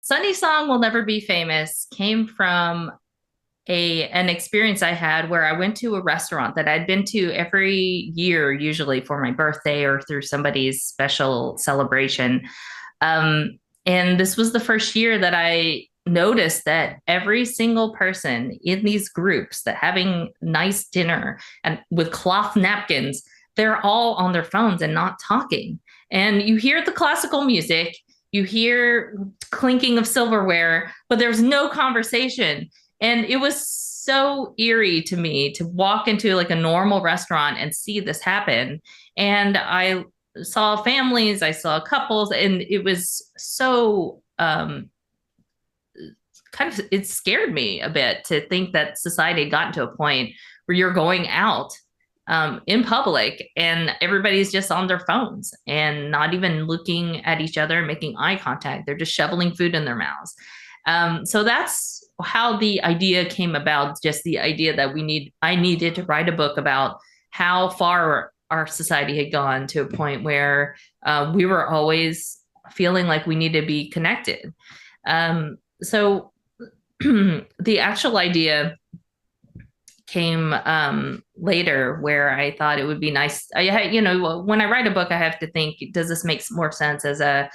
Sunny Song Will Never Be Famous came from an experience I had where I went to a restaurant that I'd been to every year, usually for my birthday or through somebody's special celebration. Um, and this was the first year that I noticed that every single person in these groups that having nice dinner and with cloth napkins, they're all on their phones and not talking. And you hear the classical music, you hear clinking of silverware, but there's no conversation. And it was so eerie to me to walk into like a normal restaurant and see this happen. And I saw families, I saw couples, and it was so kind of it scared me a bit to think that society had gotten to a point where you're going out in public and everybody's just on their phones and not even looking at each other and making eye contact. They're just shoveling food in their mouths. So that's how the idea came about. Just the idea that I needed to write a book about how far our society had gone to a point where we were always feeling like we need to be connected. So the actual idea came later where I thought it would be nice. When I write a book, I have to think, does this make more sense as a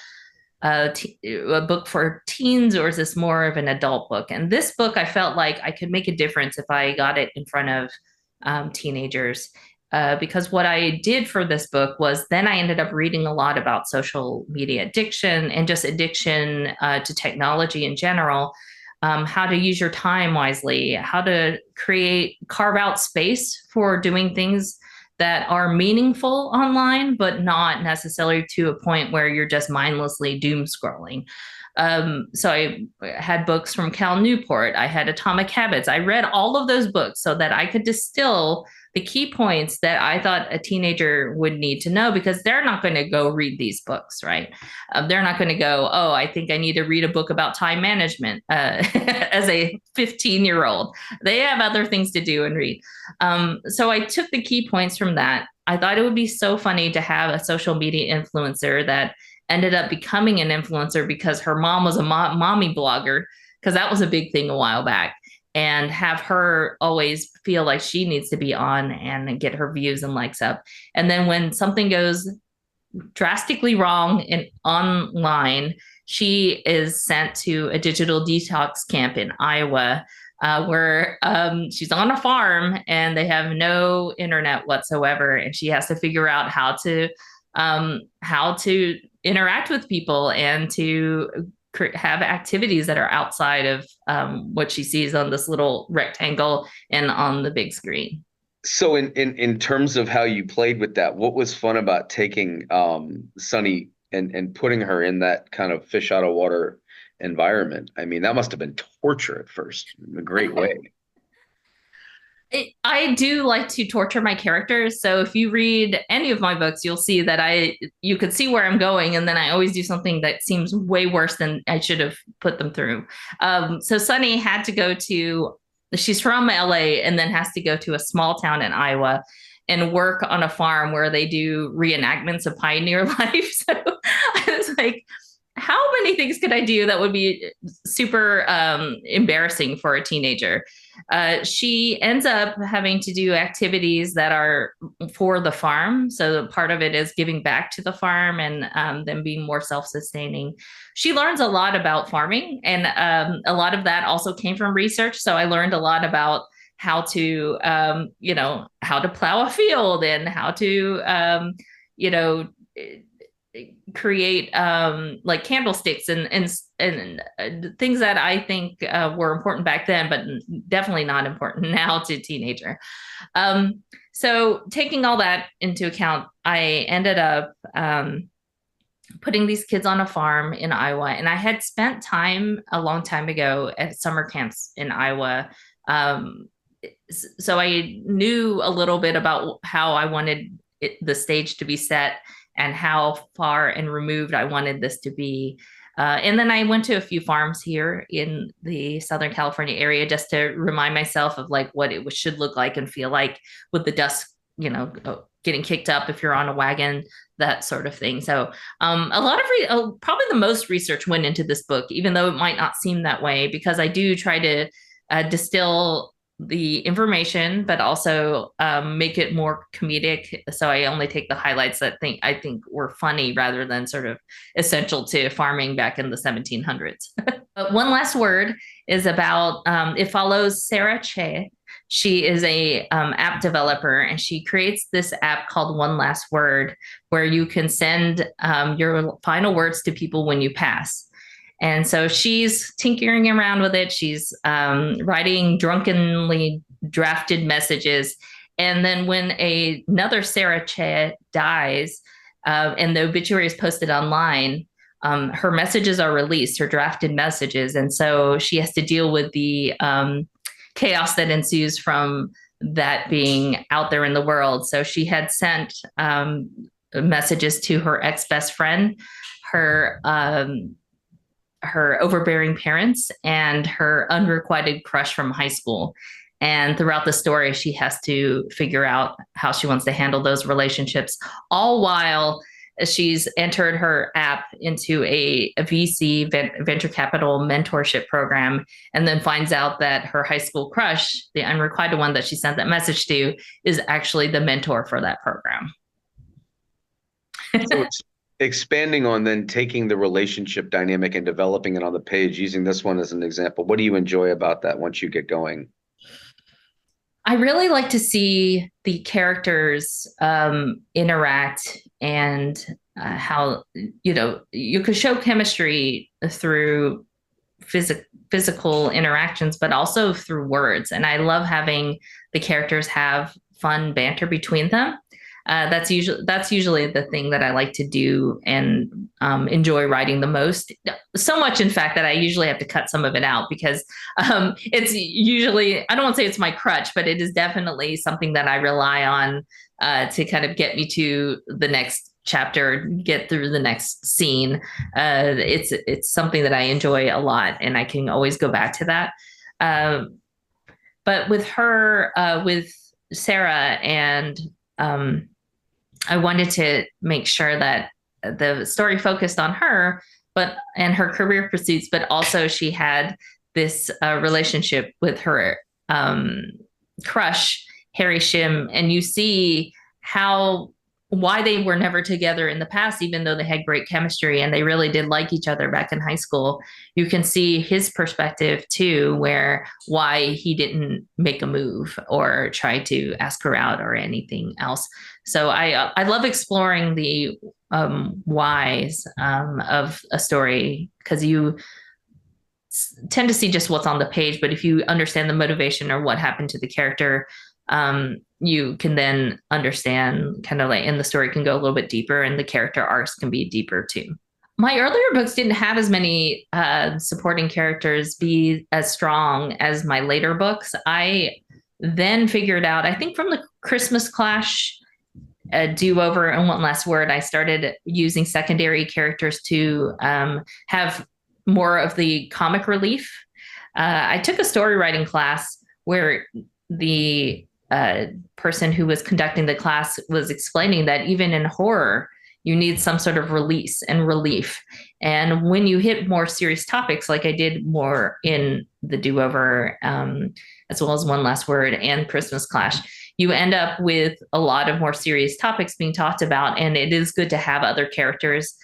book for teens, or is this more of an adult book? And this book, I felt like I could make a difference if I got it in front of teenagers. Because what I did for this book was then I ended up reading a lot about social media addiction and just addiction to technology in general, how to use your time wisely, how to carve out space for doing things that are meaningful online, but not necessarily to a point where you're just mindlessly doom scrolling. So I had books from Cal Newport. I had Atomic Habits. I read all of those books so that I could distill the key points that I thought a teenager would need to know, because they're not going to go read these books, right? They're not going to go, oh, I think I need to read a book about time management as a 15-year-old. They have other things to do and read. So I took the key points from that. I thought it would be so funny to have a social media influencer that ended up becoming an influencer because her mom was a mommy blogger, because that was a big thing a while back, and have her always feel like she needs to be on and get her views and likes up. And then when something goes drastically wrong online, she is sent to a digital detox camp in Iowa, where she's on a farm and they have no internet whatsoever, and she has to figure out how to interact with people and to have activities that are outside of what she sees on this little rectangle and on the big screen. So in terms of how you played with that, what was fun about taking Sunny and putting her in that kind of fish out of water environment? I mean, that must have been torture at first in a great way. I do like to torture my characters. So if you read any of my books, you'll see that you could see where I'm going. And then I always do something that seems way worse than I should have put them through. So Sunny had to she's from LA and then has to go to a small town in Iowa and work on a farm where they do reenactments of pioneer life. So I was like, how many things could I do that would be super embarrassing for a teenager? She ends up having to do activities that are for the farm. So part of it is giving back to the farm and then being more self-sustaining. She learns a lot about farming, and a lot of that also came from research. So I learned a lot about how to, how to plow a field and how to, create like candlesticks and things that I think were important back then, but definitely not important now to a teenager. So taking all that into account, I ended up putting these kids on a farm in Iowa, and I had spent time a long time ago at summer camps in Iowa. So I knew a little bit about how I wanted the stage to be set and how far and removed I wanted this to be. And then I went to a few farms here in the Southern California area just to remind myself of like what it should look like and feel like with the dusk, getting kicked up if you're on a wagon, that sort of thing. So a lot of probably the most research went into this book, even though it might not seem that way, because I do try to distill the information, but also make it more comedic. So I only take the highlights that I think were funny rather than sort of essential to farming back in the 1700s. But one last word is about it follows Sarah Che. She is a app developer, and she creates this app called One Last Word, where you can send your final words to people when you pass. And so she's tinkering around with it. She's writing drunkenly drafted messages. And then when another Sarah Che dies, and the obituary is posted online, her messages are released, her drafted messages. And so she has to deal with the chaos that ensues from that being out there in the world. So she had sent messages to her ex best friend, her her overbearing parents, and her unrequited crush from high school. And throughout the story, she has to figure out how she wants to handle those relationships, all while she's entered her app into a VC venture capital mentorship program, and then finds out that her high school crush, the unrequited one that she sent that message to, is actually the mentor for that program. So it's expanding on then taking the relationship dynamic and developing it on the page, using this one as an example. What do you enjoy about that once you get going? I really like to see the characters interact, and how, you could show chemistry through physical interactions, but also through words. And I love having the characters have fun banter between them. That's usually the thing that I like to do and enjoy writing the most. So much, in fact, that I usually have to cut some of it out, because it's usually, I don't want to say it's my crutch, but it is definitely something that I rely on to kind of get me to the next chapter, get through the next scene. It's something that I enjoy a lot, and I can always go back to that. But with Sarah, and I wanted to make sure that the story focused on her, and her career pursuits, but also she had this relationship with her crush, Harry Shim, and you see why they were never together in the past, even though they had great chemistry and they really did like each other back in high school. You can see his perspective too, why he didn't make a move or try to ask her out or anything else. So I love exploring the whys of a story, because you tend to see just what's on the page, but if you understand the motivation or what happened to the character, you can then understand, kind of like, and the story can go a little bit deeper, and the character arcs can be deeper too. My earlier books didn't have as many supporting characters be as strong as my later books. I then figured out, I think from the Christmas Clash, Do-Over, and One Last Word, I started using secondary characters to have more of the comic relief. I took a story writing class where the person who was conducting the class was explaining that even in horror, you need some sort of release and relief. And when you hit more serious topics, like I did more in the Do-Over, as well as One Last Word and Christmas Clash, you end up with a lot of more serious topics being talked about. And it is good to have other characters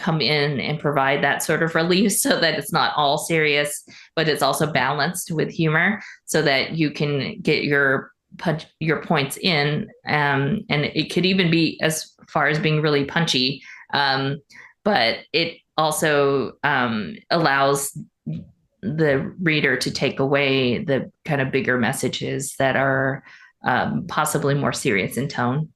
come in and provide that sort of relief, so that it's not all serious, but it's also balanced with humor, so that you can get your points in. And it could even be as far as being really punchy. But it also allows the reader to take away the kind of bigger messages that are possibly more serious in tone.